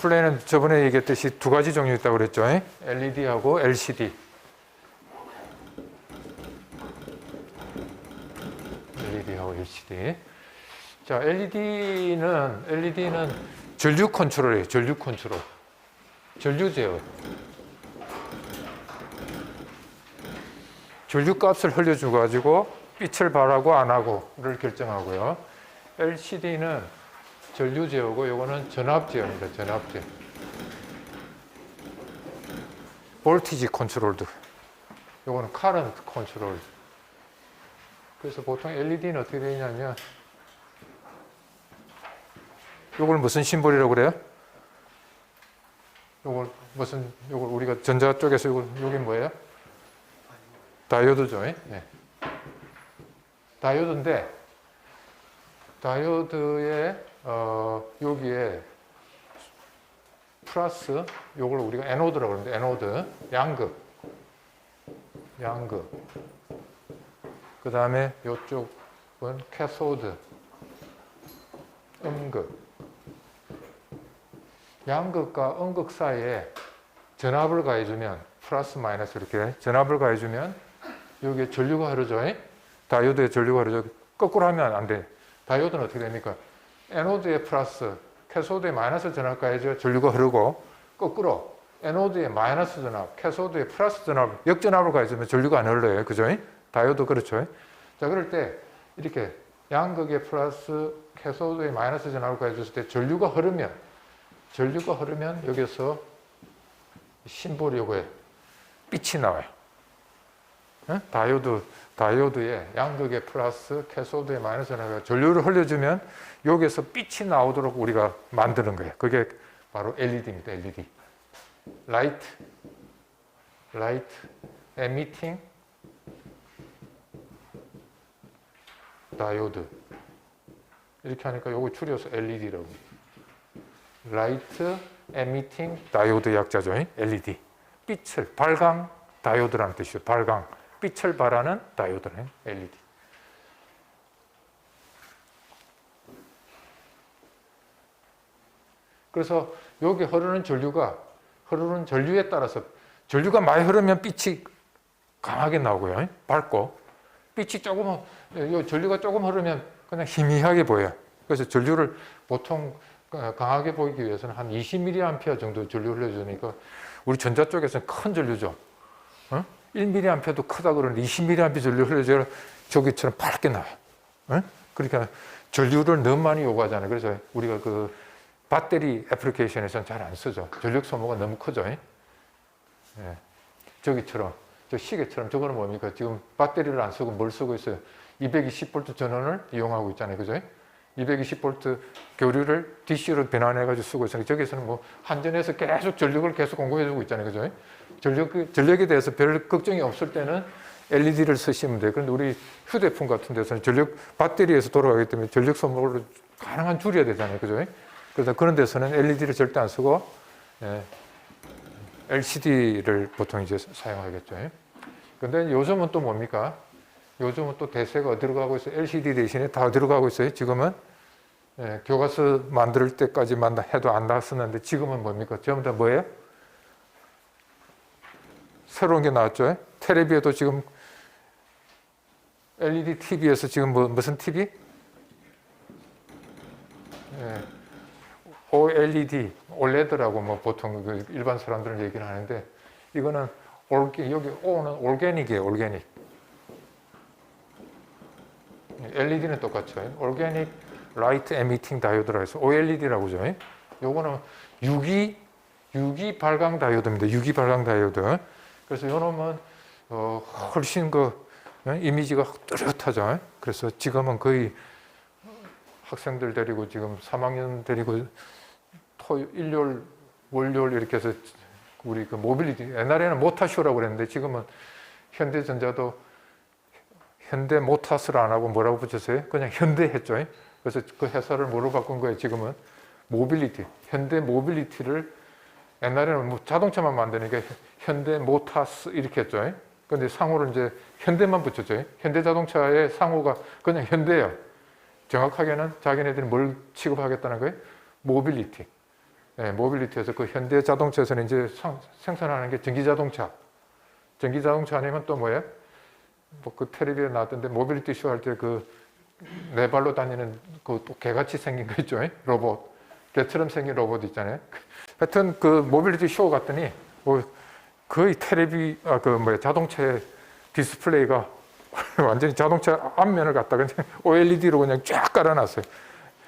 디스플레이는 저번에 얘기했듯이 두 가지 종류 있다고 그랬죠. LED하고 LCD. LED하고 LCD. 자, LED는 전류 컨트롤이에요. 전류 컨트롤. 전류 제어. 전류 값을 흘려줘 가지고 빛을 발하고 안 하고를 결정하고요. LCD는 전류 제어고 요거는 전압 제어입니다. 전압 제어. 볼티지 컨트롤도. 요거는 커런트 컨트롤. 그래서 보통 LED는 어떻게 되냐면 요걸 무슨 심볼이라고 그래요? 요걸 우리가 전자 쪽에서 요게 뭐예요? 다이오드죠. 네. 다이오드인데 다이오드에 여기에 플러스 요걸 우리가 에노드라고 그러는데 에노드 양극 그 다음에 요쪽은 캐소드 음극. 양극과 음극 사이에 전압을 가해주면 플러스 마이너스 이렇게 전압을 가해주면 여기에 전류가 흐르죠. 다이오드에 전류가 흐르죠. 거꾸로 하면 안 돼. 다이오드는 어떻게 됩니까? 에노드에 플러스, 캐소드에 마이너스 전압 가해져 전류가 흐르고 거꾸로 에노드에 마이너스 전압, 캐소드에 플러스 전압, 역전압을 가해주면 전류가 안 흘러요. 그죠? 다이오드 그렇죠. 자, 그럴 때 이렇게 양극에 플러스, 캐소드에 마이너스 전압을 가해줬을 때 전류가 흐르면 여기서 심볼이 요거에 빛이 나와요. 다이오드에 양극에 플러스, 캐소드에 마이너스 전압이 전류를 흘려주면 여기에서 빛이 나오도록 우리가 만드는 거예요. 그게 바로 LED입니다. LED. Light Emitting Diode. 이렇게 하니까 요거 줄여서 LED라고. Light Emitting Diode 약자죠. LED. 빛을 발광 다이오드라는 뜻이죠. 발광. 빛을 발하는 다이오드는 LED. 그래서 여기 흐르는 전류에 따라서 전류가 많이 흐르면 빛이 강하게 나오고요. 밝고 빛이 전류가 조금 흐르면 그냥 희미하게 보여요. 그래서 전류를 보통 강하게 보이기 위해서는 한 20mA 정도 전류 흘려주니까 우리 전자 쪽에서는 큰 전류죠. 1mA도 크다 그러는데 20mA 전류 흘려줘야 저기처럼 밝게 나와요. 그러니까 전류를 너무 많이 요구하잖아요. 그래서 우리가 그 배터리 애플리케이션에서는 잘 안 쓰죠. 전력 소모가 너무 크죠. 저기처럼, 저 시계처럼 저거는 뭡니까? 지금 배터리를 안 쓰고 뭘 쓰고 있어요? 220V 전원을 이용하고 있잖아요. 그죠? 220V 교류를 DC로 변환해가지고 쓰고 있으니까 저기서는 뭐 한전에서 계속 전력을 계속 공급해주고 있잖아요. 그죠? 전력에 대해서 별 걱정이 없을 때는 LED를 쓰시면 돼요. 그런데 우리 휴대폰 같은 데서는 배터리에서 돌아가기 때문에 전력 소모를 가능한 줄여야 되잖아요. 그죠? 그래서 그런 데서는 LED를 절대 안 쓰고 LCD를 보통 이제 사용하겠죠. 그런데 요즘은 또 뭡니까? 요즘은 또 대세가 어디로 가고 있어요? LCD 대신에 다 어디로 가고 있어요? 지금은 교과서 만들 때까지만 해도 안 나왔었는데 지금은 뭡니까? 전부 다 뭐예요? 새로운 게 나왔죠. 텔레비에도 지금 LED TV에서 지금 무슨 TV? OLED, OLED라고 뭐 보통 일반 사람들은 얘기를 하는데 이거는 여기 O는 올게닉이에요. 올게닉. LED는 똑같죠. Organic Light Emitting Diode라 해서 OLED라고 하죠. 요거는 유기 발광 다이오드입니다. 유기 발광 다이오드. 그래서 요놈은 훨씬 이미지가 뚜렷하죠. 그래서 지금은 거의 학생들 데리고 지금 3학년 데리고 일요일, 월요일 이렇게 해서 우리 그 모빌리티, 옛날에는 모타쇼라고 그랬는데 지금은 현대전자도 현대 모타스를 안 하고 뭐라고 붙였어요? 그냥 현대 했죠. 그래서 그 회사를 뭐로 바꾼 거예요? 지금은 모빌리티, 현대 모빌리티를 옛날에는 뭐 자동차만 만드니까 현대 모타스 이렇게 했죠. 그런데 상호를 이제 현대만 붙였죠. 현대자동차의 상호가 그냥 현대예요. 정확하게는 자기네들이 뭘 취급하겠다는 거예요? 모빌리티. 예, 모빌리티에서 그 현대 자동차에서는 이제 생산하는 게 전기 자동차. 전기 자동차 아니면 또 뭐예요? 뭐 그 텔레비에 나왔던데 모빌리티 쇼 할 때 그 네 발로 다니는 그 또 개같이 생긴 거 있죠? 로봇. 개처럼 생긴 로봇 있잖아요. 하여튼 그 모빌리티 쇼 갔더니 뭐 거의 자동차의 디스플레이가 완전히 자동차 앞면을 갖다가 그냥 OLED로 그냥 쫙 깔아놨어요.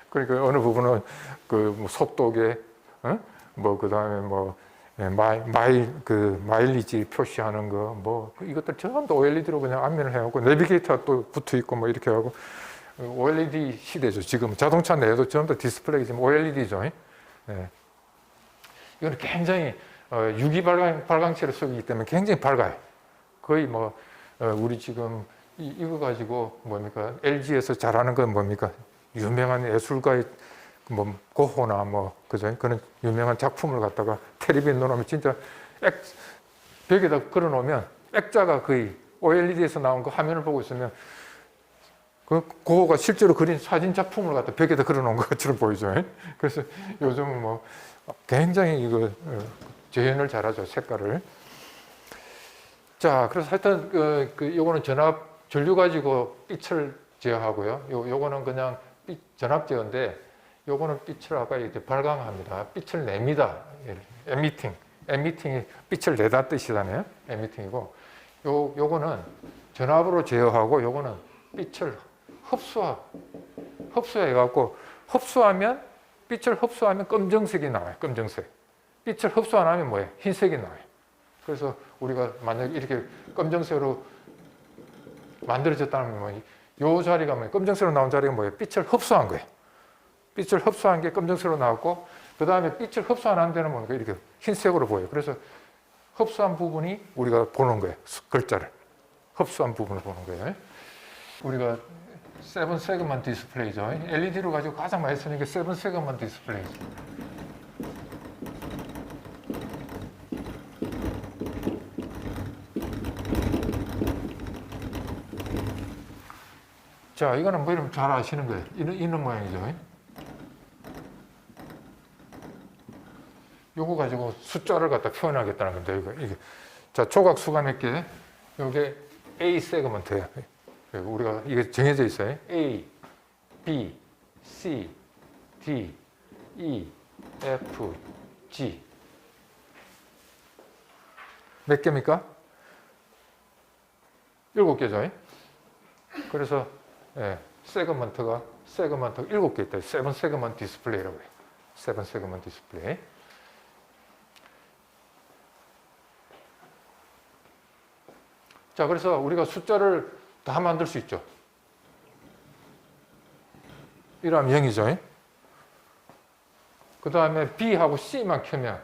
그러니까 어느 부분은 그 속도계, 뭐 그다음에 뭐 마일리지 표시하는 거, 뭐 이것들 전부 OLED로 그냥 앞면을 해갖고 내비게이터 또 붙어 있고 뭐 이렇게 하고 OLED 시대죠. 지금 자동차 내에도 전부 다 디스플레이 지금 OLED죠. 네. 이거는 굉장히 유기 발광체를 쓰기 때문에 굉장히 밝아요. 거의 뭐 우리 지금 이거 가지고 뭡니까? LG에서 잘하는 건 뭡니까? 유명한 예술가의 뭐 고호나 뭐 그죠? 그런 유명한 작품을 갖다가 텔레비에 넣어놓으면 진짜 벽에다 걸어놓으면 액자가 거의 OLED에서 나온 그 화면을 보고 있으면 그 고호가 실제로 그린 사진 작품을 갖다 벽에다 걸어놓은 것처럼 보이죠. 그래서 요즘은 뭐 굉장히 이거 재현을 잘하죠, 색깔을. 자, 그래서 하여튼 요거는 전류 가지고 빛을 제어하고요. 요거는 그냥 전압 제어인데 요거는 빛을 아까 이렇게 발광합니다. 빛을 냅니다. 에미팅이 빛을 내다 뜻이잖아요. 에미팅이고 요거는 전압으로 제어하고 요거는 빛을 흡수해갖고 빛을 흡수하면 검정색이 나와요. 검정색. 빛을 흡수 안 하면 뭐예요? 흰색이 나와요. 그래서 우리가 만약 이렇게 검정색으로 만들어졌다는 건 이 자리가 뭐예요? 검정색으로 나온 자리가 뭐예요? 빛을 흡수한 거예요. 빛을 흡수한 게 검정색으로 나왔고 그 다음에 빛을 흡수 안 한 데는 뭔가 이렇게 흰색으로 보여요. 그래서 흡수한 부분이 우리가 보는 거예요. 글자를. 흡수한 부분을 보는 거예요. 우리가 7 세그먼트 디스플레이죠. LED로 가지고 가장 많이 쓰는 게 7 세그먼트 디스플레이죠. 자, 이거는 뭐 이러면 잘 아시는 거예요. 이런 모양이죠. 요거 가지고 숫자를 갖다 표현하겠다는 건데, 이게. 자, 조각수가 몇 개? 요게 A 세그먼트예요. 우리가 이게 정해져 있어요. A, B, C, D, E, F, G. 몇 개입니까? 7개죠. 그래서 세그먼트가 7개 있다. 7 세그먼트 디스플레이라고 해요. 7 세그먼트 디스플레이. 자, 그래서 우리가 숫자를 다 만들 수 있죠. 1하면 0이죠. 그 다음에 B하고 C만 켜면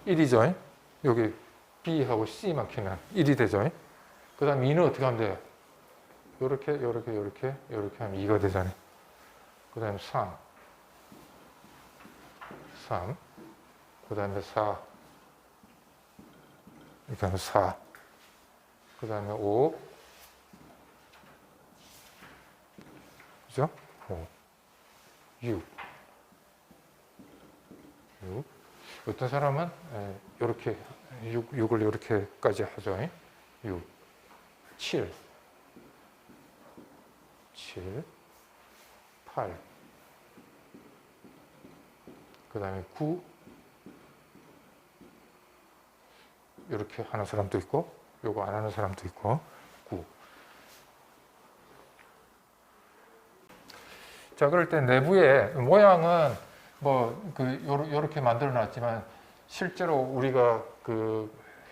1이죠. 여기 B하고 C만 켜면 1이 되죠. 그 다음에 2는 어떻게 하면 돼요? 요렇게 하면 2가 되잖아요. 그 다음에 3. 그 다음에 4. 이렇게 하면 4. 그 다음에 5. 그죠? 5. 6. 어떤 사람은 이렇게 6을 이렇게까지 하죠. 6. 7. 8. 그 다음에 9. 이렇게 하는 사람도 있고, 요거 안 하는 사람도 있고, 9. 자, 그럴 때 내부의 모양은 요렇게 만들어 놨지만, 실제로 우리가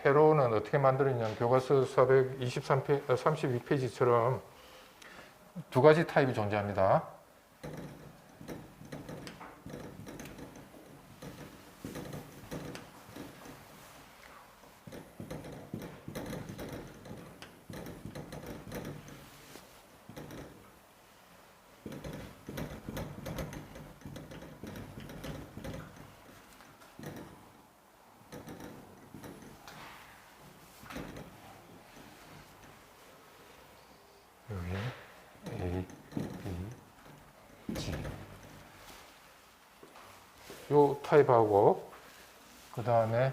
회로는 어떻게 만들었냐면, 교과서 32페이지처럼 두 가지 타입이 존재합니다. 여기 A, B, G. 요 타입하고 그 다음에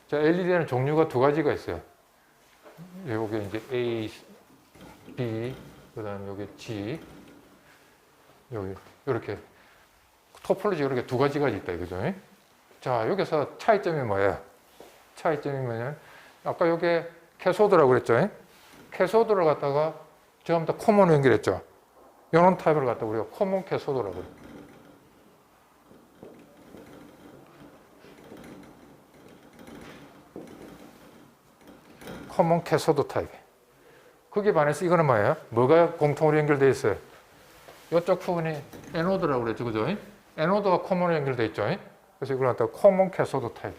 자, LED는 종류가 두 가지가 있어요. 요게 이제 A, B, 그 다음에 요게 G, 여기, 요렇게, 토폴로지 이렇게 두 가지가 있다, 이거죠. 자, 여기서 차이점이 뭐예요? 차이점이 뭐냐면, 아까 요게 캐소드라고 그랬죠. 캐소드를 갖다가 지금부터 코먼 연결했죠. 요런 타입을 갖다가 우리가 코먼 캐소드라고 그래요. 코먼 캐소드 타입. 거기에 반해서 이거는 뭐예요? 뭐가 공통으로 연결되어 있어요? 이쪽 부분이 에노드라고 그랬죠, 그죠? 에노드가 코먼으로 연결되어 있죠. 그래서 이걸 갖다가 코먼 캐소드 타입.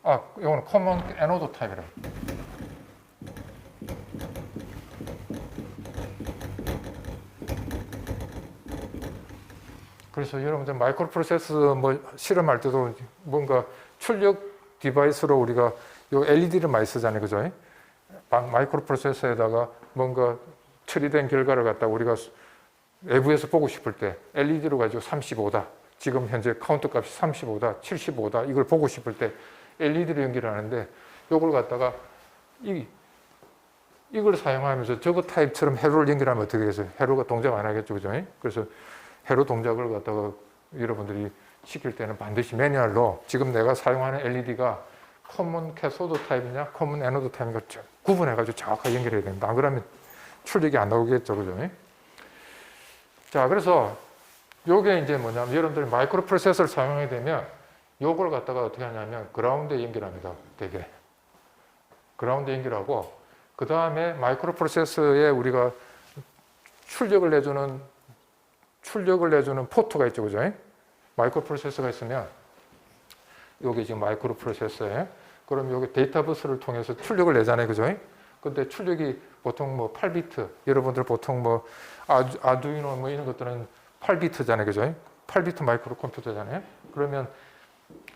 아, 이거는 코먼 에노드 타입이라고. 그래서 여러분들 마이크로 프로세서 뭐 실험할 때도 뭔가 출력 디바이스로 우리가 요 LED를 많이 쓰잖아요, 그죠? 마이크로 프로세서에다가 뭔가 처리된 결과를 갖다 우리가 외부에서 보고 싶을 때 LED로 가지고 35다. 지금 현재 카운트 값이 35다, 75다. 이걸 보고 싶을 때 LED로 연결하는데 이걸 갖다가 이걸 사용하면서 저거 타입처럼 회로를 연결하면 어떻게 되겠어요? 회로가 동작 안 하겠죠, 그죠? 그래서 회로 동작을 갖다가 여러분들이 시킬 때는 반드시 매뉴얼로 지금 내가 사용하는 LED가 커먼 캐소드 타입이냐, 커먼 에노드 타입인가 구분해가지고 정확하게 연결해야 됩니다. 안 그러면 출력이 안 나오겠죠, 그죠? 자, 그래서 요게 이제 뭐냐면 여러분들이 마이크로 프로세서를 사용하게 되면 요걸 갖다가 어떻게 하냐면 그라운드에 연결합니다. 되게. 그라운드에 연결하고 그 다음에 마이크로 프로세서에 우리가 출력을 내주는 포트가 있죠, 그죠? 마이크로 프로세서가 있으면 요게 지금 마이크로 프로세서에 그럼 여기 데이터 버스를 통해서 출력을 내잖아요, 그죠? 근데 출력이 보통 뭐 8비트, 여러분들 보통 뭐 아두이노 뭐 이런 것들은 8비트잖아요, 그죠? 8비트 마이크로 컴퓨터잖아요. 그러면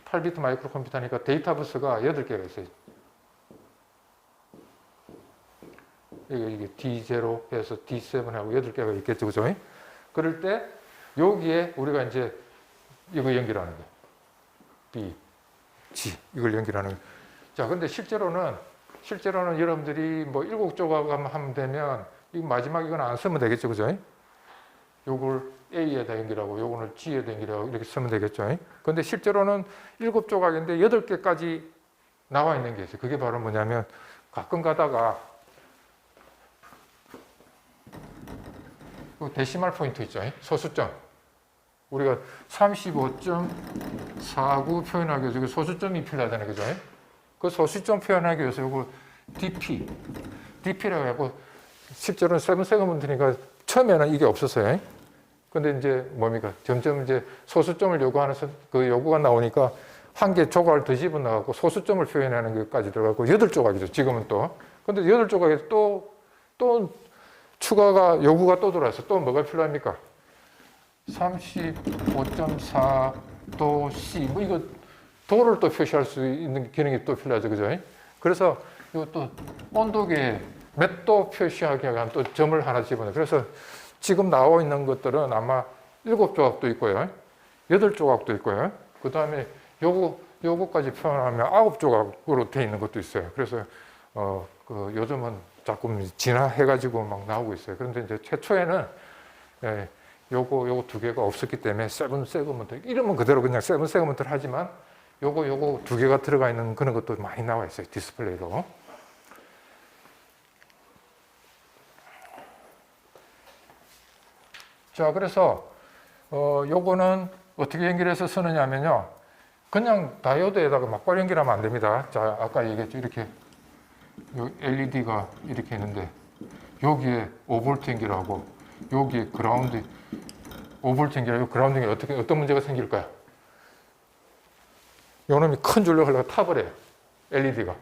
8비트 마이크로 컴퓨터니까 데이터 버스가 8개가 있어요. 이게 D0에서 D7하고 8개가 있겠죠, 그죠? 그럴 때 여기에 우리가 이제 이거 연결하는 거예요. B, G 이걸 연결하는 거예요. 자, 근데 실제로는 여러분들이 뭐 7조각 하면 되면 이 마지막 이건 안 쓰면 되겠죠, 그죠? 요걸 A에다 연결하고 요거는 G에다 연결하고 이렇게 쓰면 되겠죠. 근데 실제로는 7조각인데 8개까지 나와 있는 게 있어요. 그게 바로 뭐냐면 가끔 가다가 그 데시말 포인트 있죠. 소수점. 우리가 35.49 표현하기 위해서 소수점이 필요하잖아요, 그죠? 그 소수점 표현하기 위해서 이거 DP라고 하고 실제로는 세븐 세그먼트니까 처음에는 이게 없었어요. 근데 이제 뭡니까? 점점 이제 소수점을 요구하는 그 요구가 나오니까 한 개 조각을 더 집어넣어갖고 소수점을 표현하는 것까지 들어가고 8조각이죠. 지금은 또. 근데 8조각에 또 추가가 요구가 또 들어와서 또 뭐가 필요합니까? 35.4도 C 뭐 이거 도를 또 표시할 수 있는 기능이 또 필요하죠, 그죠? 그래서 이것도 온도계에 몇 도 표시하기 위한 또 점을 하나 집어넣어요. 그래서 지금 나와 있는 것들은 아마 7조각도 있고요, 8조각도 있고요. 그 다음에 요거까지 표현하면 9조각으로 되어 있는 것도 있어요. 그래서 그 요즘은 조금 진화해가지고 막 나오고 있어요. 그런데 이제 최초에는 요거 두 개가 없었기 때문에 세븐 세그먼트 이름은 그대로 그냥 세븐 세그먼트를 하지만 요거 두 개가 들어가 있는 그런 것도 많이 나와 있어요, 디스플레이로. 자, 그래서 요거는 어떻게 연결해서 쓰느냐면요, 그냥 다이오드에다가 막바로 연결하면 안 됩니다. 자, 아까 얘기했죠, 이렇게 요 LED가 이렇게 있는데 여기에 5V 연결하고 여기에 그라운드 5V 연결하고 그라운딩에 어떤 문제가 생길까요? 요놈이 큰 줄로 흘러가 타버려요. LED가.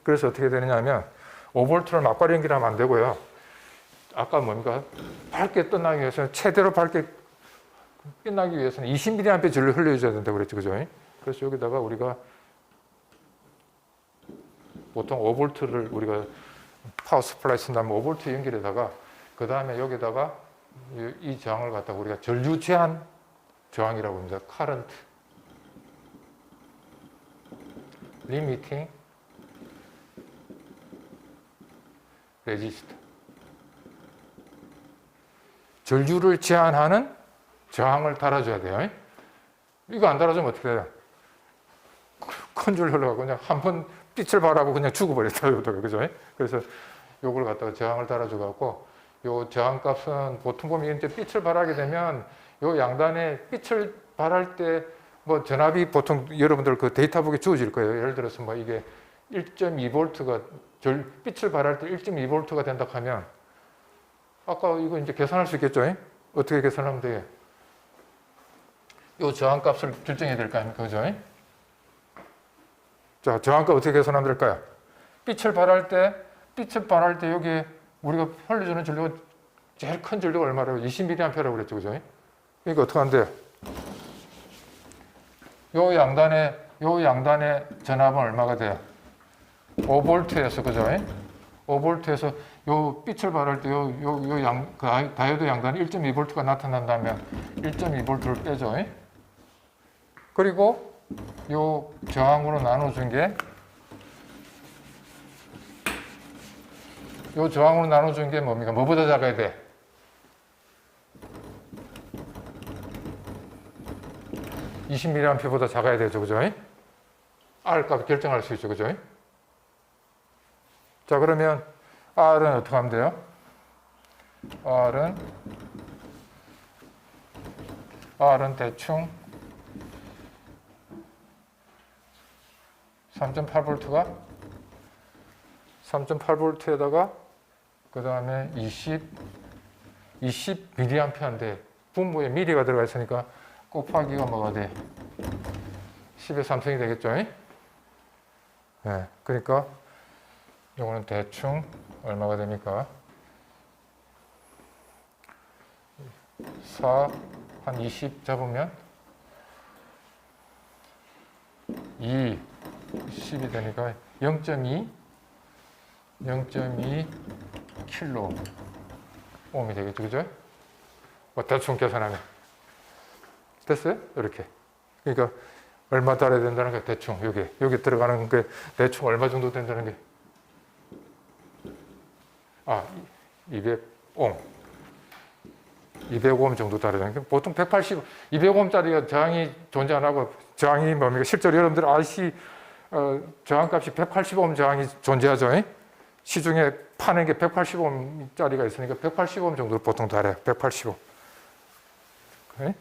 그래서 어떻게 되느냐 하면 5V를 막바로 연결하면 안 되고요. 아까 뭡니까? 밝게 떠나기 위해서는 최대로 밝게 끝나기 위해서는 20mA 줄을 흘려줘야 된다고 그랬죠. 그죠? 그래서 여기다가 우리가 보통 5V를 우리가 파워 스플라이 쓴다면 5V 연결에다가 그 다음에 여기다가 이 저항을 갖다가 우리가 전류 제한 저항이라고 합니다. current limiting resistor. 전류를 제한하는 저항을 달아줘야 돼요. 이거 안 달아주면 어떻게 돼요? 큰 줄 흘러가고 그냥 한 번 빛을 발하고 그냥 죽어버렸다. 그죠? 그래서 요걸 갖다가 저항을 달아줘갖고 요 저항 값은 보통 보면 이제 빛을 발하게 되면 요 양단에 빛을 발할 때 뭐 전압이 보통 여러분들 그 데이터북에 주어질 거예요. 예를 들어서 뭐 이게 1.2V가 빛을 발할 때 1.2V가 된다 하면 아까 이거 이제 계산할 수 있겠죠? 어떻게 계산하면 돼요? 요 저항값을 결정해야 될 거 아닙니까? 그죠? 자, 저항값 어떻게 계산하면 될까요? 빛을 발할 때 여기 우리가 흘려주는 전류가 제일 큰 전류가 얼마라고? 20mA라고 그랬죠. 그죠? 그러니까 어떻게 한대요? 요 양단의 전압은 얼마가 돼요? 5V에서, 그죠? 5V에서 요 빛을 발할 때 그 다이오드 양단에 1.2V가 나타난다면 1.2V를 빼죠. 그리고 요 저항으로 나눠준 게 뭡니까? 뭐보다 작아야 돼? 20mA보다 작아야 되죠. 그죠? R 값 결정할 수 있죠. 그죠? 자, 그러면 R은 어떻게 하면 돼요? R은 대충 3.8V가 3.8V에다가 그 다음에 20mA인데 분모에 미리가 들어가 있으니까 곱하기가 뭐가 돼? 10의 3승이 되겠죠? 네, 그러니까 요거는 대충 얼마가 됩니까? 4, 한 20 잡으면 2, 10이 되니까 0.2 킬로 옴이 되겠죠. 그죠? 뭐 대충 계산하면. 됐어요? 이렇게. 그러니까 얼마 달아야 된다는 게 대충 여기 들어가는 게 대충 얼마 정도 된다는 게 200옴 200옴 정도 달아야 되는 게 보통 200옴짜리가 저항이 존재 안 하고 저항이 뭡니까? 실제로 여러분들 RC 저항값이 180옴 저항이 존재하죠. 시중에 파는 게 180옴짜리가 있으니까 180옴 정도 보통 달아요. 180옴. 오케이?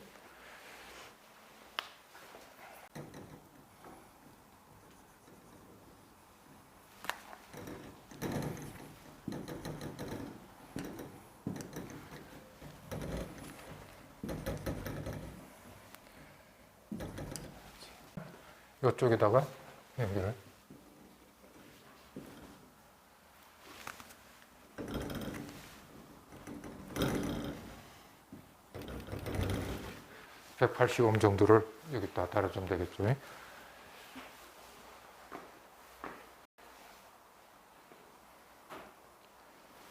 이쪽에다가 연결을. (180옴) 정도를 여기다 달아주면 되겠죠.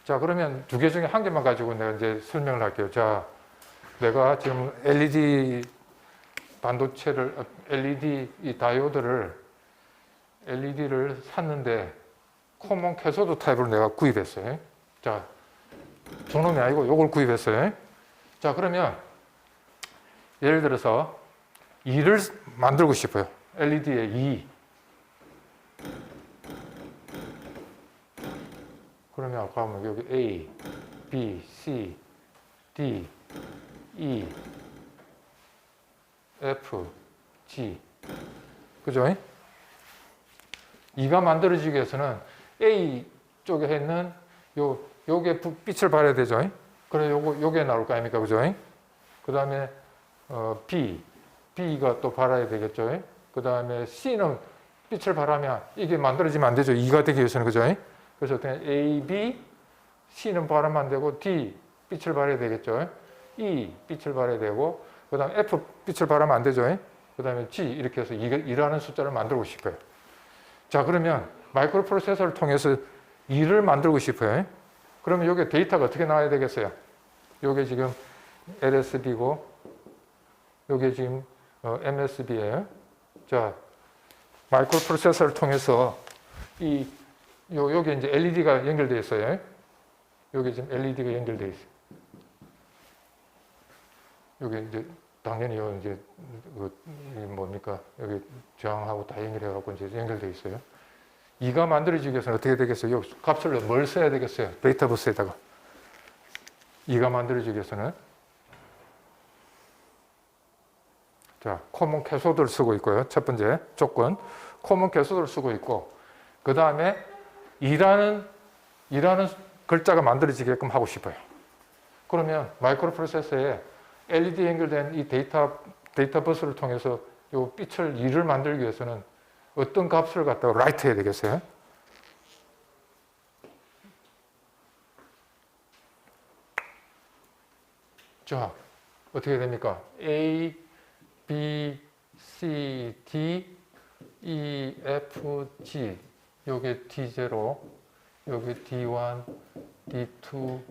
자, 그러면 두 개 중에 한 개만 가지고 내가 이제 설명을 할게요. 자, 내가 지금 LED 반도체를, LED 이 다이오드를, LED를 샀는데 코먼 캐소드 타입으로 내가 구입했어요. 자, 저놈이 아니고 요걸 구입했어요. 자, 그러면 예를 들어서 2를 만들고 싶어요. LED에 2. 그러면 아까 하면 여기 A, B, C, D, E, F, G. 그죠? 2가 만들어지기 위해서는 A 쪽에 있는 요게 빛을 발해야 되죠. 그래 요게 나올 거 아닙니까? 그죠? 그 다음에 B가 또 발아야 되겠죠. 그 다음에 C는 빛을 발하면 이게 만들어지면 안 되죠. 2가 되기 위해서는, 그죠? 그래서 어떻게 A, B, C는 발하면 안 되고 D, 빛을 발해야 되겠죠. E, 빛을 발해야 되고 그 다음에 F, 빛을 발하면 안 되죠. 그 다음에 G, 이렇게 해서 2라는 숫자를 만들고 싶어요. 자, 그러면 마이크로 프로세서를 통해서 2를 만들고 싶어요. 그러면 여기 데이터가 어떻게 나와야 되겠어요? 요게 지금 LSB고 요게 지금 MSB예요. 자, 마이크로 프로세서를 통해서 요게 이제 LED가 연결되어 있어요. 요게 지금 LED가 연결되어 있어요. 요게 이제 당연히 이제 뭡니까? 여기 저항하고 다 연결해갖고 이제 연결되어 있어요. 2가 만들어지기 위해서는 어떻게 되겠어요? 요 값을 뭘 써야 되겠어요? 데이터 버스에다가. 2가 만들어지기 위해서는. 자, 코먼 캐소드를 쓰고 있고요. 첫 번째 조건. 코먼 캐소드를 쓰고 있고, 그 다음에 2라는 글자가 만들어지게끔 하고 싶어요. 그러면 마이크로 프로세서에 LED 연결된 이 데이터 버스를 통해서 요 빛을 2를 만들기 위해서는 어떤 값을 갖다가 라이트 해야 되겠어요? 자, 어떻게 됩니까? A, B, C, D, E, F, G. 요게 D0, 요게 D1, D2,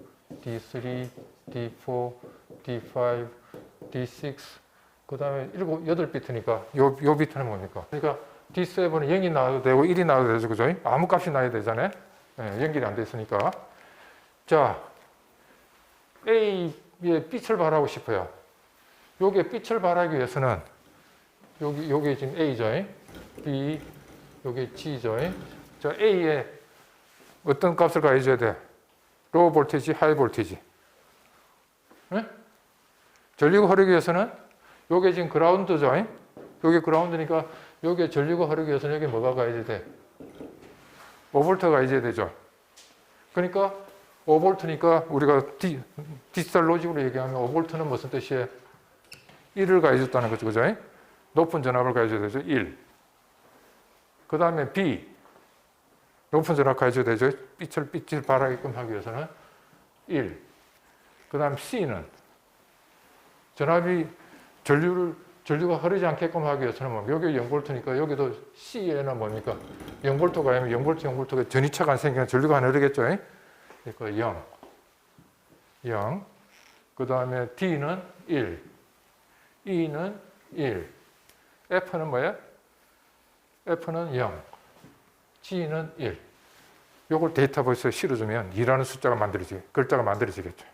D3, D4, D5, D6, 그 다음에 8비트니까 요 비트는 뭡니까? 그러니까 D7은 0이 나와도 되고 1이 나와도 되죠. 그죠? 아무 값이 나야 되잖아요. 네, 연결이 안 돼 있으니까. 자, A에 빛을 발하고 싶어요. 요게 빛을 발하기 위해서는 요게 지금 A죠. B, 요게 G죠. 자, A에 어떤 값을 가해줘야 돼? 로우 볼테이지, 하이 볼테이지. 네? 전류가 흐르기 위해서는 요게 지금 그라운드죠. 요게 그라운드니까 요게 전류가 흐르기 위해서는 여기 뭐가 가해져야 돼? 5볼트가 가해져야 되죠. 그러니까 5볼트니까 우리가 디지털 로직으로 얘기하면 5볼트는 무슨 뜻이에요? 1을 가해줬다는 거죠. 그죠? 높은 전압을 가해줘야 되죠. 1. 그 다음에 B. 높은 전압 가해줘야 되죠. 빛을 발하게끔 하기 위해서는 1. 그 다음 C는 전압이 전류가 흐르지 않게끔 하기 위해서는 뭐 여기 0볼트니까 여기도 C에는 뭡니까? 0볼트가 아니면 0볼트가 전이차가 안 생기면 전류가 안 흐르겠죠? 그러니까 0. 그 다음에 D는 1. E는 1. F는 뭐야? F는 0. G는 1. 요걸 데이터베이스에 실어주면 2라는 글자가 만들어지겠죠.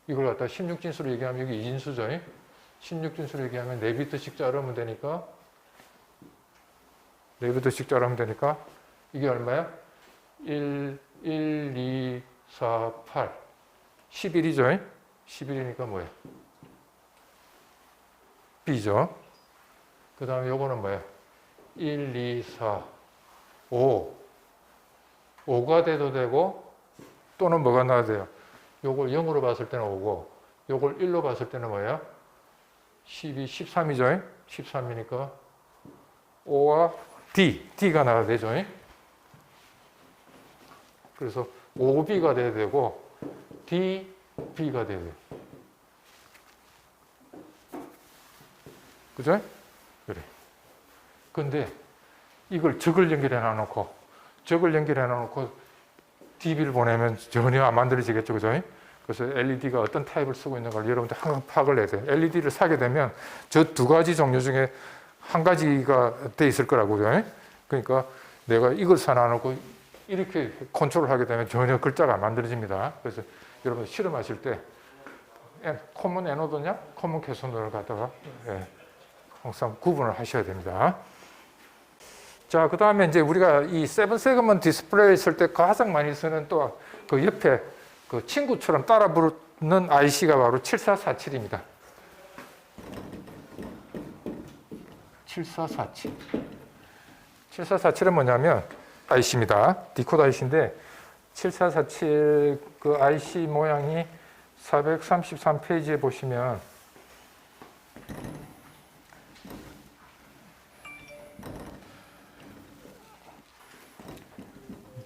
이걸 갖다 16진수로 얘기하면 여기 2진수죠. 16진수로 얘기하면 4비트씩 자르면 되니까 4비트씩 자르면 되니까 이게 얼마야? 1, 2, 4, 8 11이죠. 11이니까 뭐예요? B죠. 그 다음에 요거는 뭐예요? 1, 2, 4, 5 5가 돼도 되고 또는 뭐가 나와야 돼요? 요걸 0으로 봤을 때는 5고 요걸 1로 봤을 때는 뭐예요? 12, 13이죠. 13이니까 O와 D가 나와야 되죠. 그래서 OB가 돼야 되고 DB가 돼야 돼요. 그죠? 그래. 근데 이걸 적을 연결해 놔놓고 DB를 보내면 전혀 안 만들어지겠죠. 그죠? 그래서 LED가 어떤 타입을 쓰고 있는 걸 여러분들 항상 파악을 해야 돼요. LED를 사게 되면 저 두 가지 종류 중에 한 가지가 돼 있을 거라고요. 그러니까 내가 이걸 사놔놓고 이렇게 컨트롤 하게 되면 전혀 글자가 안 만들어집니다. 그래서 여러분 실험하실 때 코먼 에노드냐 코먼 캐소드를 갖다가 항상 구분을 하셔야 됩니다. 자, 그 다음에 이제 우리가 이 7세그먼트 디스플레이 쓸 때 가장 많이 쓰는 또 그 옆에 그 친구처럼 따라 부르는 IC가 바로 7447입니다. 7447. 7447은 뭐냐면 IC입니다. 디코더 IC인데 7447 그 IC 모양이 433페이지에 보시면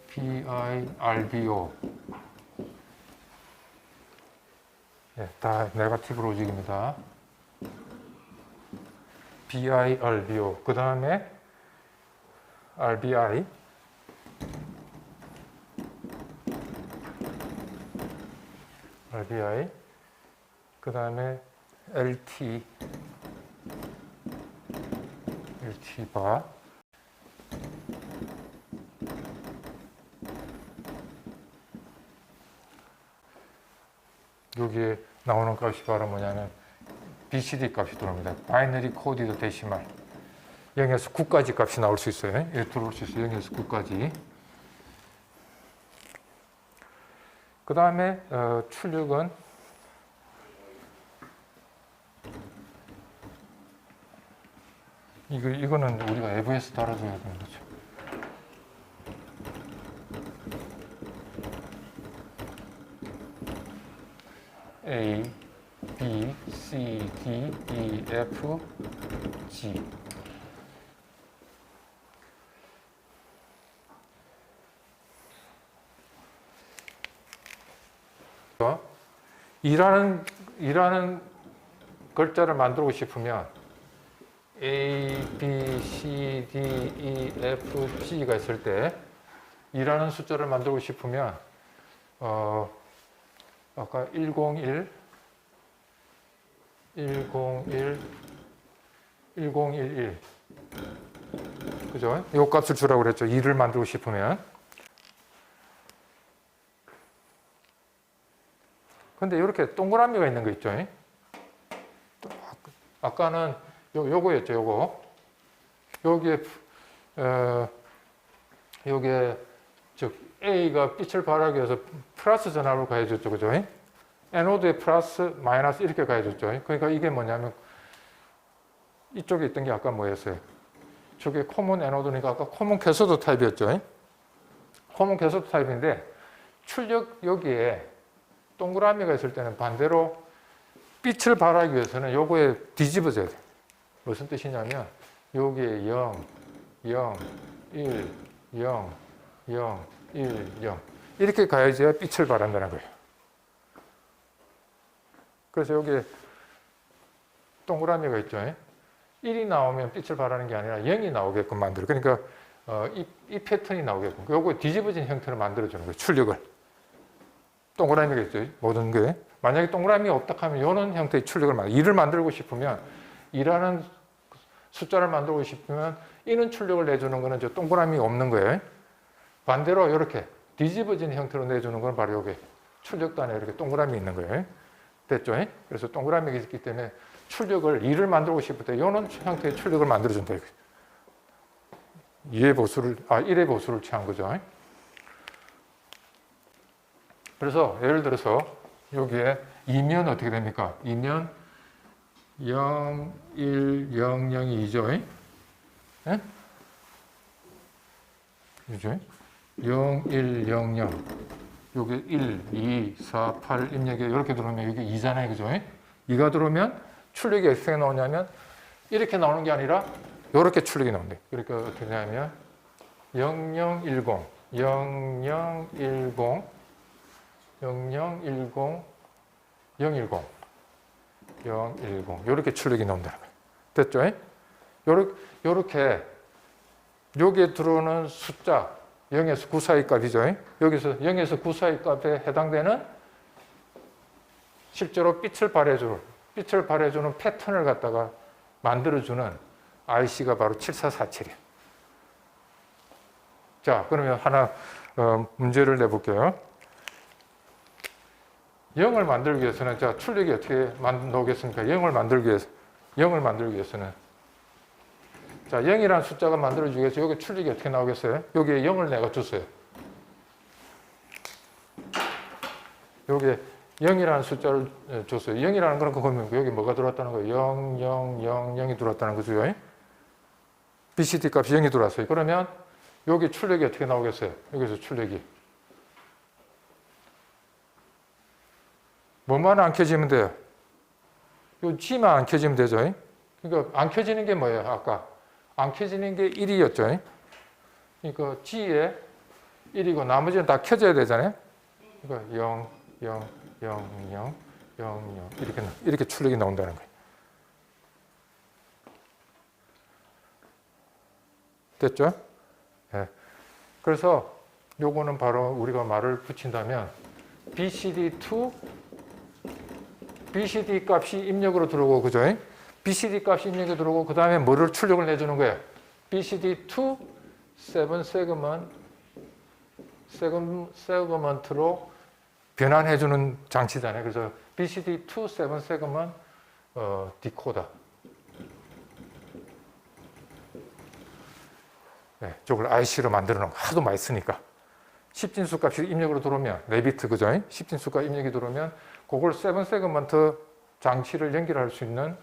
BIRBO 다 네거티브 로직입니다. BIRBO 그 다음에 RBI 그 다음에 LT 바 여기에 나오는 값이 바로 뭐냐면 BCD 값이 들어옵니다. 바이너리 코디드 데시말 0에서 9까지 값이 나올 수 있어요. 예, 들어올 수 있어요. 0에서 9까지. 그 다음에 출력은 이거는 우리가 외부에서 달아줘야 되는 거죠. A, B, C, D, E, F, G. 일하는 글자를 만들고 싶으면 A, B, C, D, E, F, G가 있을 때 일하는 숫자를 만들고 싶으면 아까 101, 1011 그죠? 요 값을 주라고 그랬죠. 2를 만들고 싶으면. 근데 이렇게 동그라미가 있는 거 있죠. 아까는 요거였죠. 요거. 여기에 즉 A가 빛을 발하기 위해서 플러스 전압을 가해줬죠. 그죠? 에노드에 플러스, 마이너스 이렇게 가해줬죠. 그러니까 이게 뭐냐면 이쪽에 있던 게 아까 뭐였어요? 저게 코먼 에노드니까 아까 코먼 캐소드 타입이었죠. 코먼 캐소드 타입인데 출력 여기에 동그라미가 있을 때는 반대로 빛을 발하기 위해서는 요거에 뒤집어져야 돼요. 무슨 뜻이냐면 여기에 0, 0, 1, 0, 0, 1, 0 이렇게 가야지야 빛을 발한다는 거예요. 그래서 여기에 동그라미가 있죠. 1이 나오면 빛을 발하는 게 아니라 0이 나오게끔 만들어. 그러니까 이 패턴이 나오게끔 요거 뒤집어진 형태로 만들어주는 거예요. 출력을. 동그라미가 있죠. 모든 게. 만약에 동그라미가 없다 하면 이런 형태의 출력을 만들어. 2를 만들고 싶으면 2라는 숫자를 만들고 싶으면 이는 출력을 내주는 거는 저 동그라미가 없는 거예요. 반대로 이렇게 뒤집어진 형태로 내주는 건 바로 여기 출력단에 이렇게 동그라미 있는 거예요. 됐죠? 그래서 동그라미가 있기 때문에 출력을 2를 만들고 싶을 때 이런 형태의 출력을 만들어준다. 1의 보수를 취한 거죠. 그래서 예를 들어서 여기에 2면 어떻게 됩니까? 2면 0, 1, 0, 0이 2죠. 예? 그죠? 0, 1, 0, 0. 여기 1, 2, 4, 8 입력이 이렇게 들어오면 여기 2잖아요. 그죠? 2가 들어오면 출력이 어떻게 나오냐면 이렇게 나오는 게 아니라 이렇게 출력이 나온대. 그러니까 어떻게 되냐면 0010, 0010, 0010, 010, 010 이렇게 출력이 나온다는 거예요. 됐죠? 요렇게 여기에 들어오는 숫자 0에서 9 사이 값이죠. 여기서 0에서 9 사이 값에 해당되는 실제로 빛을 발해주는 패턴을 갖다가 만들어주는 IC가 바로 7447이에요. 자, 그러면 하나 문제를 내볼게요. 0을 만들기 위해서는 자 출력이 어떻게 나오겠습니까? 0을 만들기 위해서는 자 0이라는 숫자가 만들어지기 위해서 여기 출력이 어떻게 나오겠어요? 여기에 0을 내가 줬어요. 여기에 0이라는 숫자를 줬어요. 0이라는 건 그거면 여기 뭐가 들어왔다는 거예요? 0, 0, 0, 0이 들어왔다는 거죠. BCD 값이 0이 들어왔어요. 그러면 여기 출력이 어떻게 나오겠어요? 여기서 출력이 뭐만 안 켜지면 돼요? 요 G만 안 켜지면 되죠. 그러니까 안 켜지는 게 뭐예요? 아까 안 켜지는 게 1이었죠. 그러니까 G에 1이고 나머지는 다 켜져야 되잖아요. 그러니까 0, 0, 0, 0, 0, 0 이렇게 출력이 나온다는 거예요. 됐죠? 네. 그래서 요거는 바로 우리가 말을 붙인다면 BCD2 BCD 값이 입력으로 들어오고, 그죠? BCD 값이 입력이 들어오고, 그 다음에 뭐를 출력을 내주는 거예요? BCD2 세그먼트로 변환해주는 장치잖아요. 그래서 BCD2 세그먼트 디코더. 네, 저걸 IC로 만들어 놓은 거 하도 많이 쓰니까. 10진수 값이 입력으로 들어오면, 4비트, 그죠? 10진수 값 입력이 들어오면, 그걸 7세그먼트 장치를 연결할 수 있는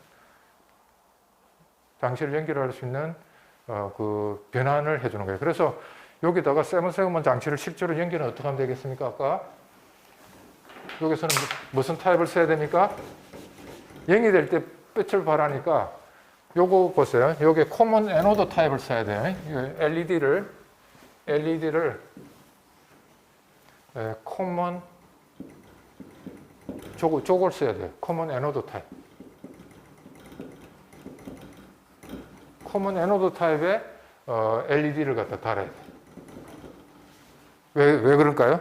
그 변환을 해주는 거예요. 그래서 여기다가 7세그먼트 장치를 실제로 연결은 어떻게 하면 되겠습니까? 아까 여기서는 무슨 타입을 써야 됩니까? 0이 될 때 빛을 발하니까 요거 보세요. 요게 코먼 에노드 타입을 써야 돼요. LED를 코먼 저걸 써야 돼요. 코먼 에노드 타입. 코먼 에노드 타입에 LED를 갖다 달아야 돼요. 왜 그럴까요?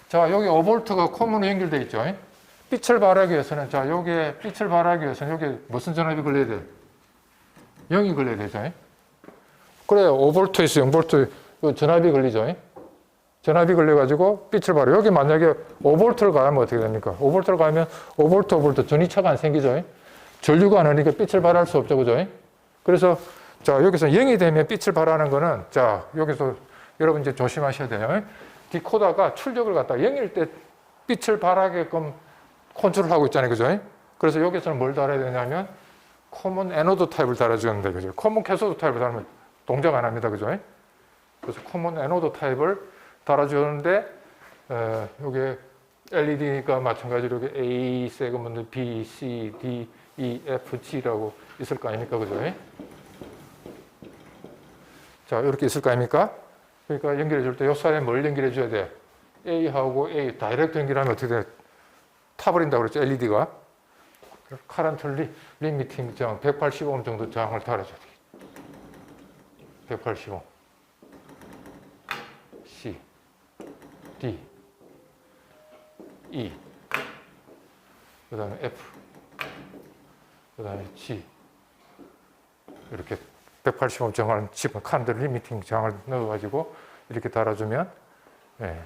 자, 여기 5V가 코먼으로 연결되어 있죠. 빛을 발하기 위해서는, 자, 요게 빛을 발하기 위해서는 요게 무슨 전압이 걸려야 돼요? 0이 걸려야 되죠. 그래야 5V에서 0V 전압이 걸리죠. 전압이 걸려가지고 빛을 발해. 여기 만약에 5V를 가면 어떻게 됩니까? 5V를 가면 5V 전이차가 안 생기죠. 전류가 안 오니까 빛을 발할 수 없죠. 그죠? 그래서 자, 여기서 0이 되면 빛을 발하는 거는, 자, 여기서 여러분 이제 조심하셔야 돼요. 디코더가 출력을 갖다 0일 때 빛을 발하게끔 컨트롤하고 있잖아요. 그죠? 그래서 여기서는 뭘 달아야 되냐면 코먼 에노드 타입을 달아주는데, 그죠? 코먼 캐소드 타입을 달으면 동작 안 합니다. 그죠? 그래서 코먼 에노드 타입을 달아주는데, 요게 LED가 마찬가지로 A 세그먼트 B, C, D, E, F, G라고 있을 거 아닙니까? 그죠? 자, 이렇게 있을 거 아닙니까? 그러니까 연결해 줄 때 요 사이에 뭘 연결해 줘야 돼? A하고 A 다이렉트 연결하면 어떻게 돼? 타버린다고 그랬죠, LED가. 카런트 리미팅 저항 180옴 정도 저항을 달아줘야 돼. 180옴. C, D, E, 그 다음에 F, 그 다음에 G. 이렇게 180옴 저항을 지금 카런트 리미팅 저항을 넣어가지고 이렇게 달아주면, 네.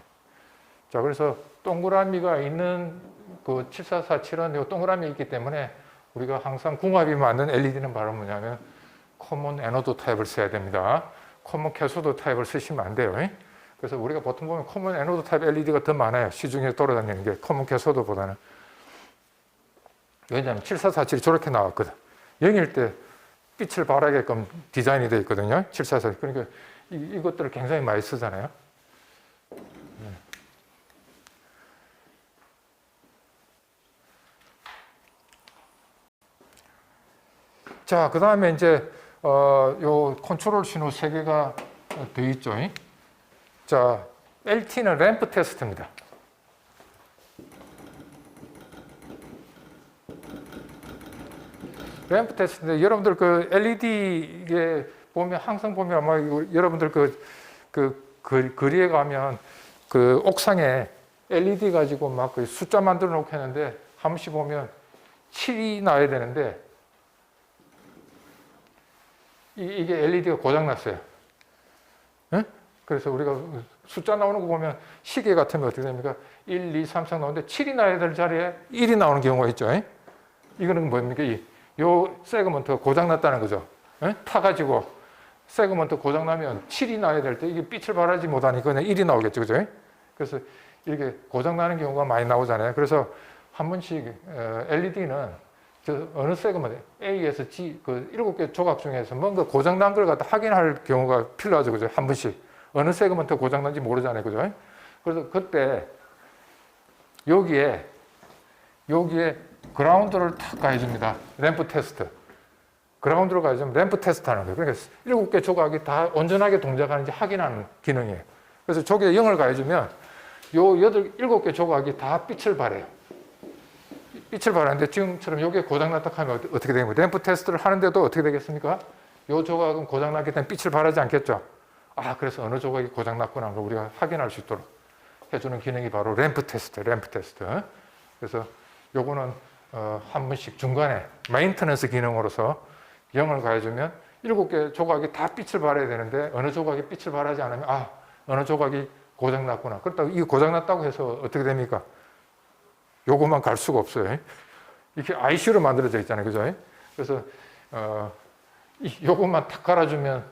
자, 그래서 동그라미가 있는 그 7447은 이 동그라미 있기 때문에 우리가 항상 궁합이 맞는 LED는 바로 뭐냐면 코먼 에노드 타입을 써야 됩니다. 코먼 캐소드 타입을 쓰시면 안 돼요. 그래서 우리가 보통 보면 코먼 에노드 타입 LED가 더 많아요. 시중에 돌아다니는 게 코먼 캐소드보다는. 왜냐하면 7447이 저렇게 나왔거든. 0일 때 빛을 발하게끔 디자인이 되어 있거든요. 7447. 그러니까 이것들을 굉장히 많이 쓰잖아요. 자, 그 다음에 이제, 요 컨트롤 신호 3개가 되어 있죠. 자, LT는 램프 테스트입니다. 램프 테스트인데, 여러분들 그 LED에 보면, 항상 보면 아마 여러분들 거리에 가면 그 옥상에 LED 가지고 막 그 숫자 만들어 놓고 했는데, 한 번씩 보면 7이 나와야 되는데, 이게 LED가 고장났어요. 네? 그래서 우리가 숫자 나오는 거 보면 시계 같은 거 어떻게 됩니까? 1, 2, 3, 4 나오는데 7이 나야 될 자리에 1이 나오는 경우가 있죠. 이거는 뭡니까? 요 세그먼트가 고장났다는 거죠. 타가지고 세그먼트 고장나면 7이 나야 될 때 이게 빛을 발하지 못하니까 그냥 1이 나오겠죠. 그죠? 그래서 이렇게 고장나는 경우가 많이 나오잖아요. 그래서 한 번씩 LED는 어느 세그먼트 A에서 G 그 7개 조각 중에서 뭔가 고장난 걸 갖다 확인할 경우가 필요하죠. 그죠? 한 번씩 어느 세그먼트 고장난지 모르잖아요. 그죠? 그래서 그때 여기에 그라운드를 탁 가해줍니다. 램프 테스트. 그라운드를 가해주면 램프 테스트 하는 거예요. 그러니까 7개 조각이 다 온전하게 동작하는지 확인하는 기능이에요. 그래서 저기에 0을 가해주면 요 7개 조각이 다 빛을 발해요. 빛을 발하는데 지금처럼 여기에 고장났다 하면 어떻게 되는 거예요? 램프 테스트를 하는데도 어떻게 되겠습니까? 요 조각은 고장났기 때문에 빛을 발하지 않겠죠? 아, 그래서 어느 조각이 고장났구나 하는 걸 우리가 확인할 수 있도록 해주는 기능이 바로 램프 테스트. 그래서 요거는 한 번씩 중간에 메인터넌스 기능으로서 0을 가해주면 7개 조각이 다 빛을 발해야 되는데 어느 조각이 빛을 발하지 않으면 어느 조각이 고장났구나. 그렇다고 이거 고장났다고 해서 어떻게 됩니까? 요것만 갈 수가 없어요. 이렇게 IC로 만들어져 있잖아요. 그죠? 그래서 요것만 탁 갈아주면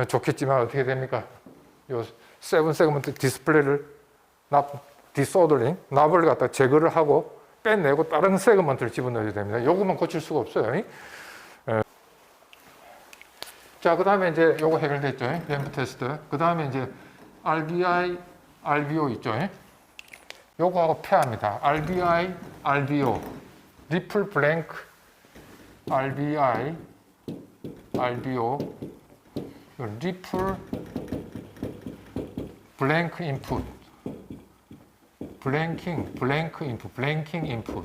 좋겠지만 어떻게 됩니까? 요 7 세그먼트 디스플레이를 디소더링, 납을 갖다 제거를 하고 빼내고 다른 세그먼트를 집어넣어야 됩니다. 요것만 고칠 수가 없어요. 자, 그 다음에 이제 요거 해결됐죠. 램프 테스트. 그 다음에 이제 RBI, RBO 있죠. 요거하고 페어합니다. RBI, RBO. 리플 블랭크, RBI, RBO. 리플 블랭크 인풋. 블랭크 인풋.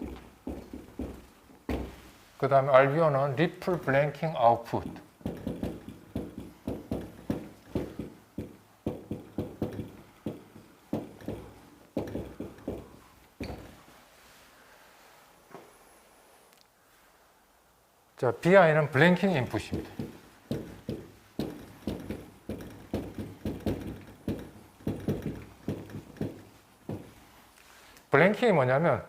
그 다음에 RBO는 리플 블랭킹 아웃풋. 자, BI는 블랭킹 인풋입니다. 블랭킹이 뭐냐면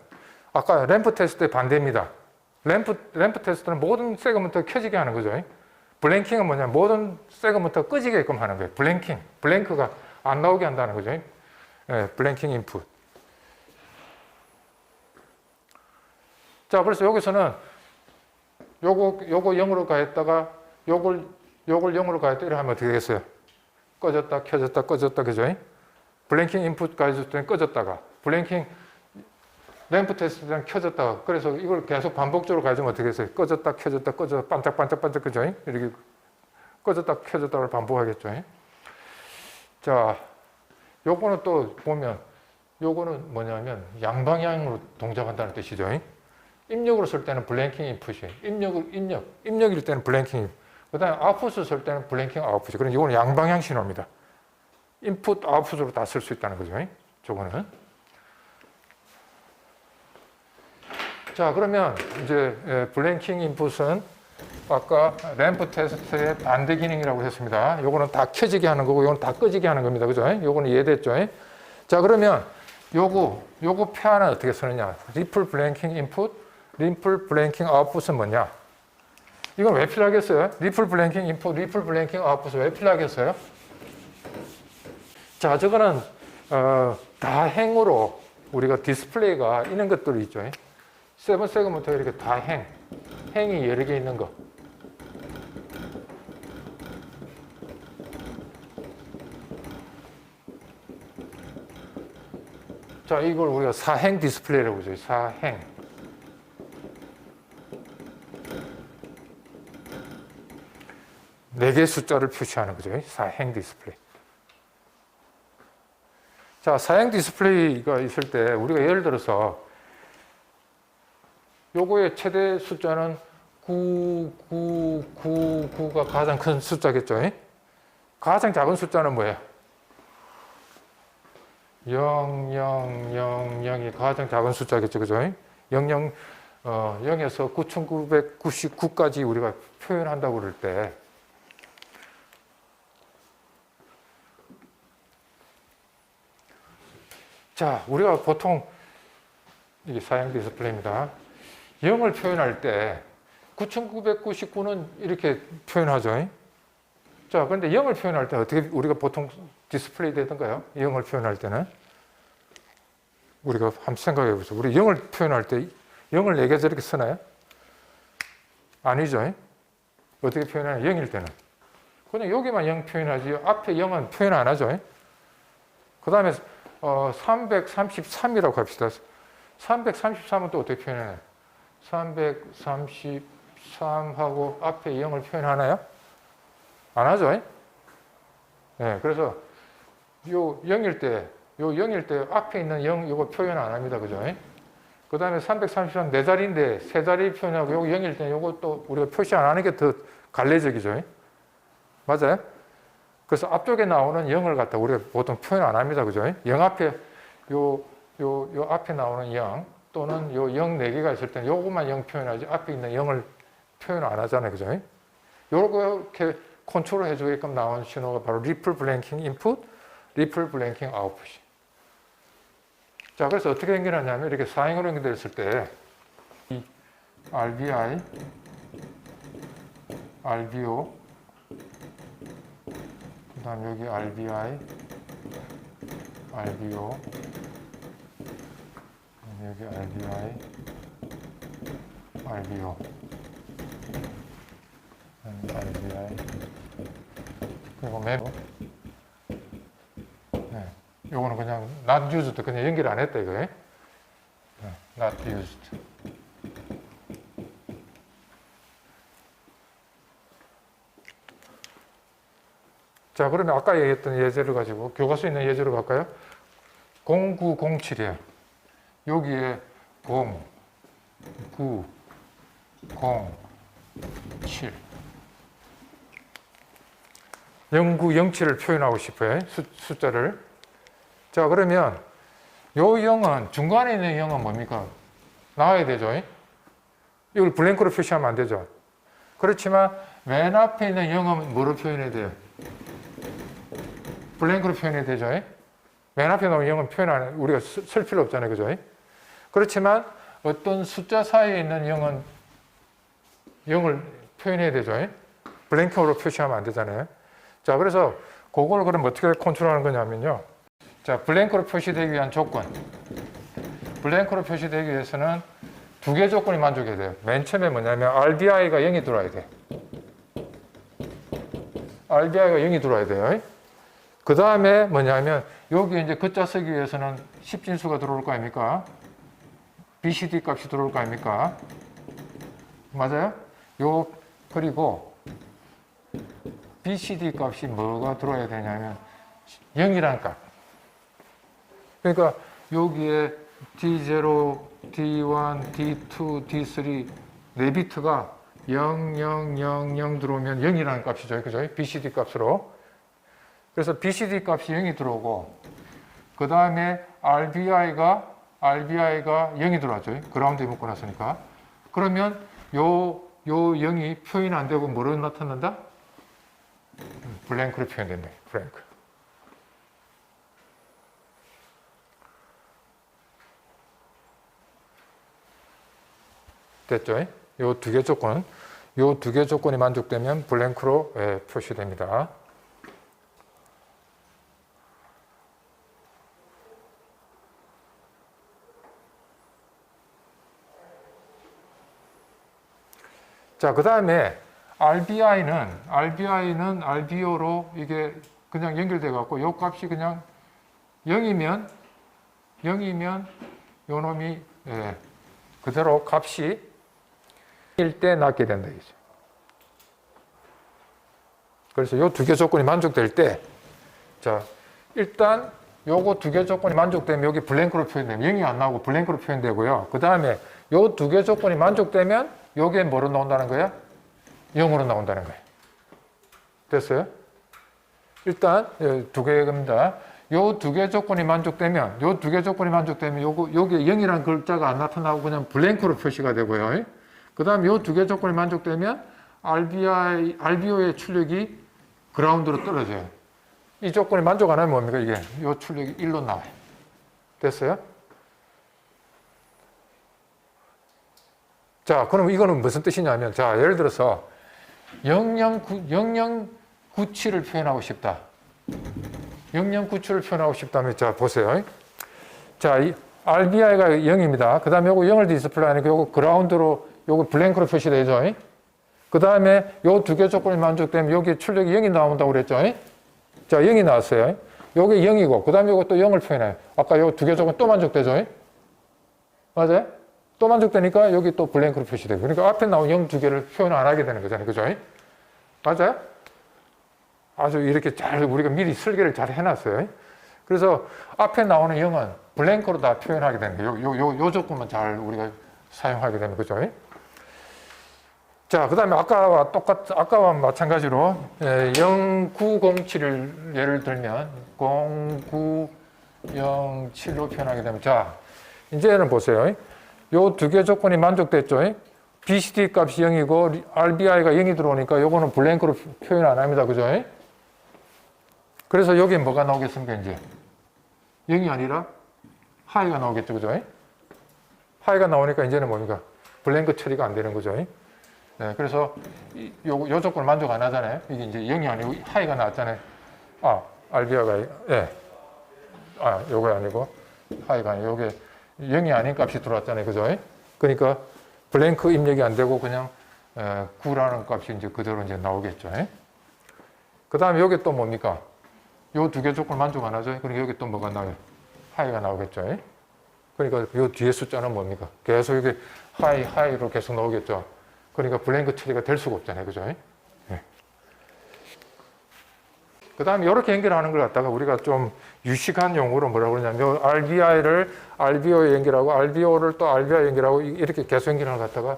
아까 램프 테스트의 반대입니다. 램프 테스트는 모든 세그먼트가 켜지게 하는 거죠. 블랭킹은 뭐냐면 모든 세그먼트가 끄지게끔 하는 거예요. 블랭크가 안 나오게 한다는 거죠. 블랭킹 인풋. 자, 그래서 여기서는 요거 0으로 가했다가 요걸 0으로 가했다 이렇게 하면 어떻게 되겠어요? 꺼졌다 켜졌다 꺼졌다 그죠? 블랭킹 인풋 가해줄 때는 꺼졌다가 블랭킹 램프 테스트 때는 켜졌다가 그래서 이걸 계속 반복적으로 가해주면 어떻게 되겠어요? 꺼졌다 켜졌다 꺼졌다 반짝반짝 그죠? 이렇게 꺼졌다 켜졌다를 반복하겠죠? 자, 요거는 또 보면 요거는 뭐냐면 양방향으로 동작한다는 뜻이죠. 입력으로 쓸 때는 블랭킹 인풋이에요. 입력일 때는 블랭킹. 그 다음에 아웃풋을 쓸 때는 블랭킹 아웃풋이. 그럼 이거는 양방향 신호입니다. 인풋, 아웃풋으로 다 쓸 수 있다는 거죠. 저거는. 자, 그러면 이제 블랭킹 인풋은 아까 램프 테스트의 반대 기능이라고 했습니다. 요거는 다 켜지게 하는 거고, 요거는 다 끄지게 하는 겁니다. 그죠? 요거는 이해됐죠? 자, 그러면 요거 표현은 어떻게 쓰느냐? 리플 블랭킹 인풋, 리플 블랭킹 아웃풋은 뭐냐? 이건 왜 필요하겠어요? 리플 블랭킹 인풋, 리플 블랭킹 아웃풋은 왜 필요하겠어요? 자, 저거는 다행으로 우리가 디스플레이가 있는 것들이 있죠. 7 세그먼트 이렇게 행이 여러 개 있는 거. 자, 이걸 우리가 사행 디스플레이라고 하죠. 사행. 네 개의 숫자를 표시하는 거죠. 사행 디스플레이. 자, 사행 디스플레이가 있을 때 우리가 예를 들어서 요거의 최대 숫자는 9가 가장 큰 숫자겠죠. 가장 작은 숫자는 뭐예요? 0000이 가장 작은 숫자겠죠. 그죠? 0에서 9999까지 우리가 표현한다고 그럴 때 자, 우리가 보통 이게 사행 디스플레이입니다. 0을 표현할 때 9999는 이렇게 표현하죠. 자, 그런데 0을 표현할 때 어떻게 우리가 보통 디스플레이 되던가요? 0을 표현할 때는 우리가 한번 생각해 보죠. 우리 0을 표현할 때 0을 4개 저렇게 쓰나요? 아니죠. 어떻게 표현하냐? 0일 때는 그냥 여기만 0 표현하지 앞에 0은 표현 안 하죠. 그 다음에 333이라고 합시다. 333은 또 어떻게 표현해요? 333하고 앞에 0을 표현하나요? 안 하죠? 네, 그래서 요 0일 때 앞에 있는 0 이거 표현 안 합니다. 그죠? 그 다음에 333 네 자리인데 세 자리 표현하고 요거 0일 때 요거 또 우리가 표시 안 하는 게 더 갈래적이죠. 맞아요? 그래서 앞쪽에 나오는 0을 갖다 우리가 보통 표현 안 합니다. 그죠? 0 앞에 요 앞에 나오는 0 또는 요 0 4개가 있을 때는 요것만 0 표현하지 앞에 있는 0을 표현 안 하잖아요. 그죠? 요렇게 컨트롤 해주게끔 나온 신호가 바로 리플 블랭킹 인풋, 리플 블랭킹 아웃풋이. 자, 그래서 어떻게 연결하냐면 이렇게 사행으로 연결됐을 때 이 RBI, RBO, 그 다음 여기 RBI, RBO, 여기 RBI, RBO, RBI, 그리고 맵. 네, 요거는 그냥 not used, 그냥 연결 안 했다 이거예요. 네, not used. 자, 그러면 아까 얘기했던 예제를 가지고 교과서에 있는 예제로 갈까요? 0907이에요. 여기에 0, 9, 0, 7. 0907을 표현하고 싶어요. 숫자를. 자, 그러면 요 0은 중간에 있는 0은 뭡니까? 나와야 되죠. 이걸 블랭크로 표시하면 안 되죠. 그렇지만 맨 앞에 있는 0은 뭐로 표현해야 돼요? 블랭크로 표현해야 되죠. 맨 앞에 나오는 0은 표현 안 해. 우리가 쓸 필요 없잖아요. 그죠? 그렇지만 어떤 숫자 사이에 있는 0은 0을 표현해야 되죠. 블랭크로 표시하면 안 되잖아요. 자, 그래서 그걸 그럼 어떻게 컨트롤하는 거냐면요. 자, 블랭크로 표시되기 위한 조건. 블랭크로 표시되기 위해서는 두 개 조건이 만족해야 돼요. 맨 처음에 뭐냐면 RBI가 0이 들어와야 돼. RBI가 0이 들어와야 돼요. 그 다음에 뭐냐면 여기 이제 글자 쓰기 위해서는 10진수가 들어올 거 아닙니까? BCD 값이 들어올 거 아닙니까? 맞아요? 그리고 BCD 값이 뭐가 들어야 되냐면 0이라는 값. 그러니까 여기에 D0, D1, D2, D3 네 비트가 0, 0, 0, 0 들어오면 0이라는 값이죠. 그죠? BCD 값으로. 그래서 BCD 값이 0이 들어오고 그 다음에 RBI가 0이 들어왔죠. 그라운드에 묶고 났으니까. 그러면 요 0이 표현 안 되고 뭐로 나타난다? 블랭크로 표현된다. 블랭크. 됐죠? 요 두 개 조건이 만족되면 블랭크로 표시됩니다. 자, 그 다음에 RBI는 RBO로 이게 그냥 연결돼 갖고 요 값이 그냥 0이면 요 놈이 그대로 값이 1 때 낳게 된다 이거죠. 그래서 요 두 개 조건이 만족될 때, 자, 일단 요거 두 개 조건이 만족되면 여기 블랭크로 표현되면 0이 안 나오고 블랭크로 표현되고요. 그 다음에 요 두 개 조건이 만족되면 요게 뭐로 나온다는 거야? 0으로 나온다는 거예요. 됐어요? 일단 두 개입니다. 요 두 개 조건이 만족되면 요게 0이라는 글자가 안 나타나고 그냥 블랭크로 표시가 되고요. 그 다음에 요 두 개 조건이 만족되면 RBO의 출력이 그라운드로 떨어져요. 이 조건이 만족 안 하면 뭡니까? 이게 요 출력이 1로 나와요. 됐어요? 자, 그럼 이거는 무슨 뜻이냐면, 자, 예를 들어서 0097을 표현하고 싶다. 0097을 표현하고 싶다면, 자, 보세요. 자, 이 RBI가 0입니다. 그 다음에 요거 0을 디스플레이 하니까 요거 그라운드로, 요거 블랭크로 표시되죠. 그 다음에 요 두 개 조건이 만족되면 여기 출력이 0이 나온다고 그랬죠. 자, 0이 나왔어요. 요게 0이고, 그 다음에 요거 또 0을 표현해요. 아까 요 두 개 조건 또 만족되죠. 맞아요? 또 만족되니까 여기 또 블랭크로 표시되고. 그러니까 앞에 나온 0 두 개를 표현 안 하게 되는 거잖아요. 그죠? 맞아요? 아주 이렇게 잘 우리가 미리 설계를 잘 해놨어요. 그래서 앞에 나오는 0은 블랭크로 다 표현하게 되는 거예요. 요 조건만 잘 우리가 사용하게 되는 거죠. 자, 그 다음에 아까와 마찬가지로 0907을 예를 들면 0907로 표현하게 되면, 자, 이제는 보세요. 요 두 개 조건이 만족됐죠. BCD 값이 0이고 RBI가 0이 들어오니까 요거는 블랭크로 표현 안 합니다. 그죠? 그래서 여기에 뭐가 나오겠습니까, 이제? 0이 아니라 하이가 나오겠죠. 그죠? 하이가 나오니까 이제는 뭡니까? 블랭크 처리가 안 되는 거죠. 네, 그래서 요 조건을 만족 안 하잖아요. 이게 이제 0이 아니고 하이가 나왔잖아요. 아, RBI가, 예. 아, 요거 아니고 하이가 아니고 요게 0이 아닌 값이 들어왔잖아요. 그죠? 그러니까 블랭크 입력이 안 되고 그냥 9라는 값이 이제 그대로 이제 나오겠죠. 그 다음에 여기 또 뭡니까? 요 두 개 조건 만족 안 하죠? 그러니까 여기 또 뭐가 나와요? 하이가 나오겠죠. 그러니까 요 뒤에 숫자는 뭡니까? 계속 이게 하이로 계속 나오겠죠. 그러니까 블랭크 처리가 될 수가 없잖아요. 그죠? 네. 그 다음에 이렇게 연결하는 걸 갖다가 우리가 좀 유식한 용어로 뭐라고 그러냐면 RBI를 RBO에 연결하고 RBO를 또 RBI 연결하고 이렇게 계속 연결하는 걸 갖다가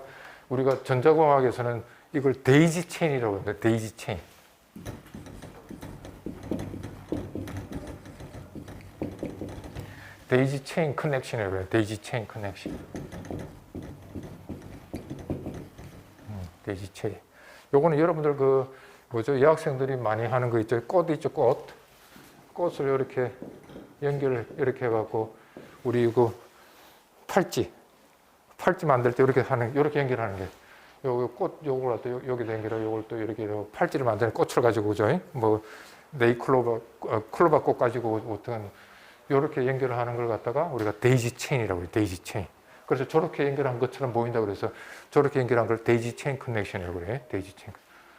우리가 전자공학에서는 이걸 데이지 체인이라고 합니다. 데이지 체인. 데이지 체인 커넥션이라고 해요. 데이지 체인 커넥션. 데이지 체인. 요거는 여러분들 뭐죠? 여학생들이 많이 하는 거 있죠. 꽃 있죠, 꽃. 꽃을 이렇게 연결을 이렇게 해갖고 우리 팔찌 만들 때 이렇게 이렇게 연결하는 게. 요걸 갖다 여기다 연결하고 요걸 또 이렇게 팔찌를 만드는 꽃을 가지고 오죠. 뭐, 클로바 꽃 가지고 어떤 이렇게 연결을 하는 걸 갖다가 우리가 데이지 체인이라고 해요. 데이지 체인. 그래서 저렇게 연결한 것처럼 보인다 그래서 저렇게 연결한 걸 데이지 체인 커넥션이라고 그래요. 데이지 체인.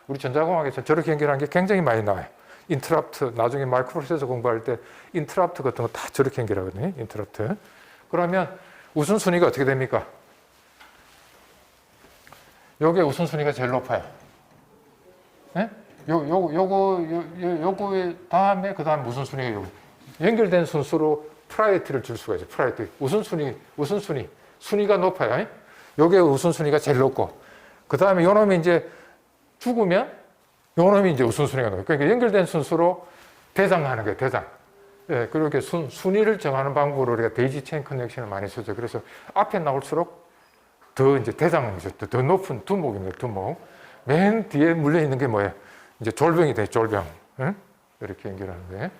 우리 전자공학에서 저렇게 연결한 게 굉장히 많이 나와요. 인터럽트, 나중에 마이크로프로세서 공부할 때 인터럽트 같은 거 다 저렇게 연결하거든요. 인터럽트. 그러면 우선순위가 어떻게 됩니까? 요게 우선순위가 제일 높아요. 네? 요거의 다음에 그 다음 우선순위가 요거. 연결된 순서로 프라이어티를 줄 수가 있어요. 프라이어티. 우선순위. 순위가 높아요. 요게 우선순위가 제일 높고. 그 다음에 요 놈이 이제 죽으면 요 놈이 이제 우선순위가 높아요. 그러니까 연결된 순서로 대장하는 거예요. 대장. 예, 그렇게 순위를 정하는 방법으로 우리가 데이지 체인 커넥션을 많이 쓰죠. 그래서 앞에 나올수록 더 이제 대장이죠. 더 높은 두목입니다. 두목. 맨 뒤에 물려 있는 게 뭐예요? 이제 졸병이 돼요. 졸병. 응? 이렇게 연결하는 거예요.